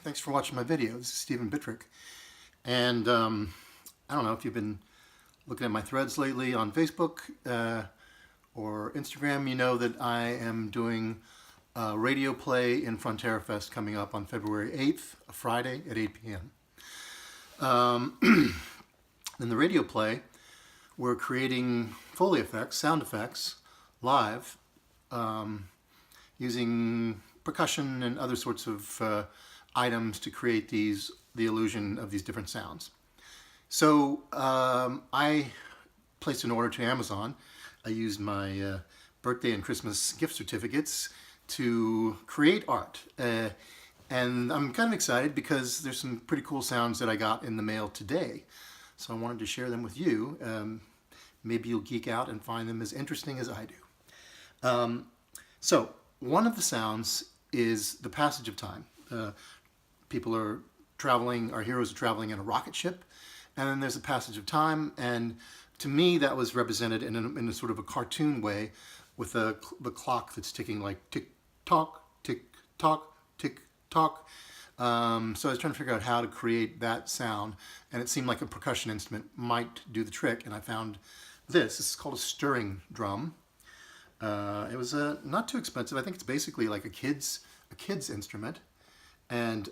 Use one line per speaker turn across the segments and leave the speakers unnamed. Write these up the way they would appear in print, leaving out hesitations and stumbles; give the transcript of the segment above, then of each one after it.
Thanks for watching my video. This is Stephen Bittrick. And I don't know if you've been looking at my threads lately on Facebook or Instagram. You know that I am doing a radio play in Frontera Fest coming up on February 8th, a Friday at 8 p.m. In the radio play, we're creating Foley effects, sound effects, live, using percussion and other sorts of items to create the illusion of these different sounds. So I placed an order to Amazon. I used my birthday and Christmas gift certificates to create art. And I'm kind of excited because there's some pretty cool sounds that I got in the mail today. So I wanted to share them with you. Maybe you'll geek out and find them as interesting as I do. So one of the sounds is the passage of time. People are traveling, our heroes are traveling in a rocket ship, and then there's a passage of time, and to me that was represented in a sort of a cartoon way with the clock that's ticking like tick-tock, tick-tock, tick-tock. So I was trying to figure out how to create that sound, and it seemed like a percussion instrument might do the trick, and I found this. This is called a stirring drum. It was not too expensive. I think it's basically like a kid's instrument. And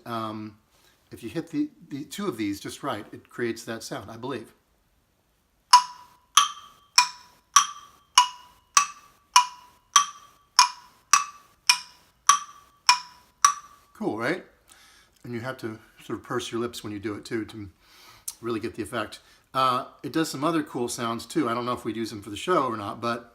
if you hit the two of these just right, it creates that sound, I believe. Cool, right? And you have to sort of purse your lips when you do it too to really get the effect. It does some other cool sounds too. I don't know if we'd use them for the show or not, but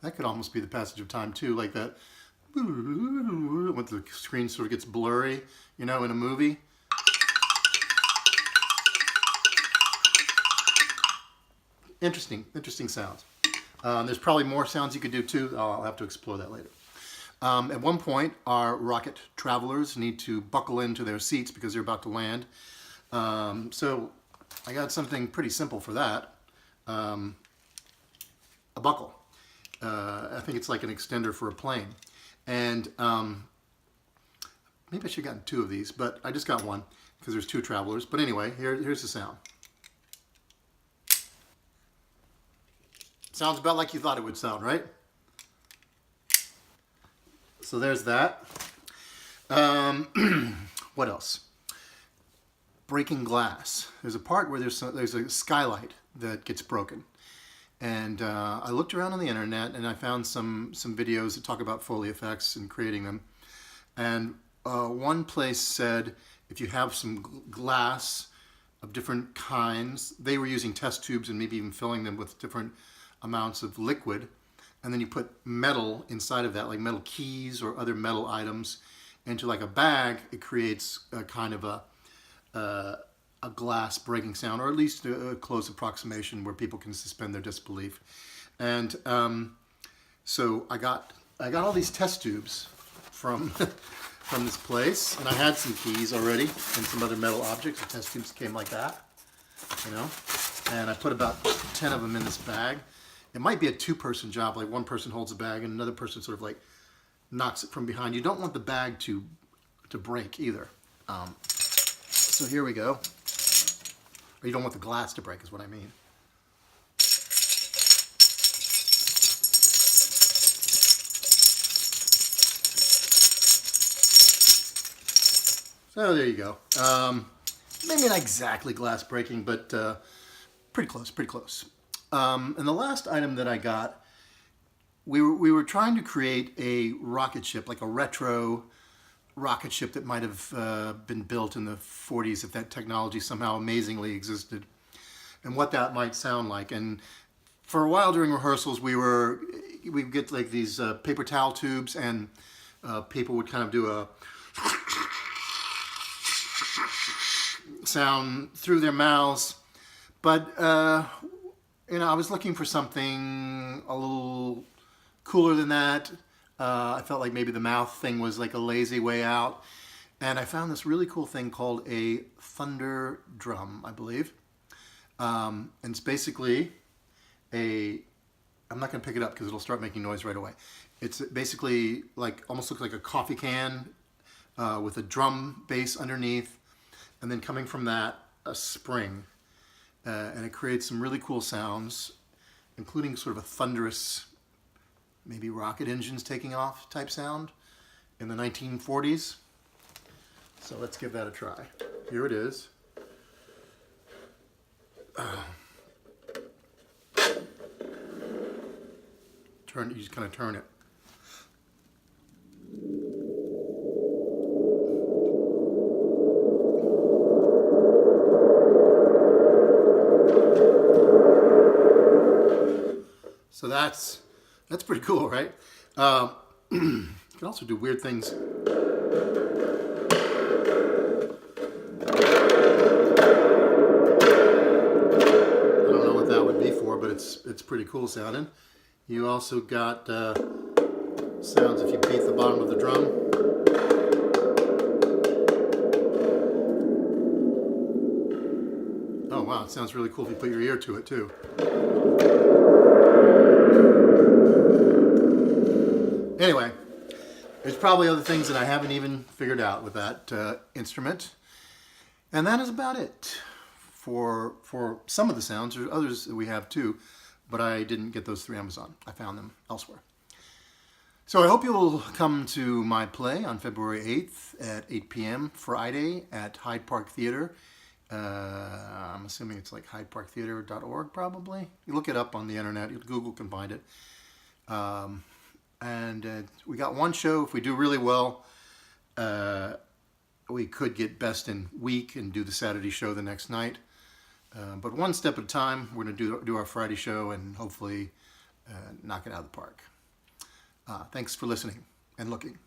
that could almost be the passage of time too, like that, when the screen sort of gets blurry, you know, in a movie. Interesting sounds. There's probably more sounds you could do too. I'll have to explore that later. At one point, our rocket travelers need to buckle into their seats because they're about to land. So I got something pretty simple for that. A buckle. I think it's like an extender for a plane. And maybe I should have gotten two of these, but I just got one because there's two travelers. But anyway, here's the sound. Sounds about like you thought it would sound, right? So there's that. What else? Breaking glass. There's a part where there's a skylight that gets broken. And I looked around on the internet and I found some videos that talk about Foley effects and creating them. And one place said if you have some glass of different kinds, they were using test tubes and maybe even filling them with different amounts of liquid, and then you put metal inside of that, like metal keys or other metal items, into like a bag, it creates a kind of a glass breaking sound, or at least a close approximation where people can suspend their disbelief. And so I got all these test tubes from from this place, and I had some keys already and some other metal objects. The test tubes came like that, you know, and I put about 10 of them in this bag. It might be a two-person job, like one person holds a bag and another person sort of like knocks it from behind. You don't want the bag to break either. So here we go. Or you don't want the glass to break is what I mean. So there you go. Maybe not exactly glass breaking, but pretty close. And the last item that I got, we were trying to create a rocket ship, like a retro rocket ship that might have been built in the 40s if that technology somehow amazingly existed, and what that might sound like. And for a while during rehearsals, we'd get like these paper towel tubes, and people would kind of do a sound through their mouths, but you know, I was looking for something a little cooler than that. I felt like maybe the mouth thing was like a lazy way out. And I found this really cool thing called a thunder drum, I believe. And it's basically a I'm not going to pick it up because it'll start making noise right away. It's basically like, almost looks like a coffee can with a drum bass underneath, and then coming from that, a spring. And it creates some really cool sounds, including sort of a thunderous, maybe rocket engines taking off type sound in the 1940s. So let's give that a try. Here it is. You just kind of turn it. So that's pretty cool, right? You can also do weird things. I don't know what that would be for, but it's pretty cool sounding. You also got sounds if you beat the bottom of the drum. Oh wow, it sounds really cool if you put your ear to it too. Anyway, there's probably other things that I haven't even figured out with that instrument. And that is about it for some of the sounds. There's others that we have too, but I didn't get those through Amazon. I found them elsewhere. So I hope you'll come to my play on February 8th at 8 p.m. Friday at Hyde Park Theater. I'm assuming it's like hydeparktheater.org probably. You look it up on the internet. Google can find it. And we got one show. If we do really well, we could get best in week and do the Saturday show the next night. But one step at a time, we're going to do our Friday show and hopefully knock it out of the park. Thanks for listening and looking.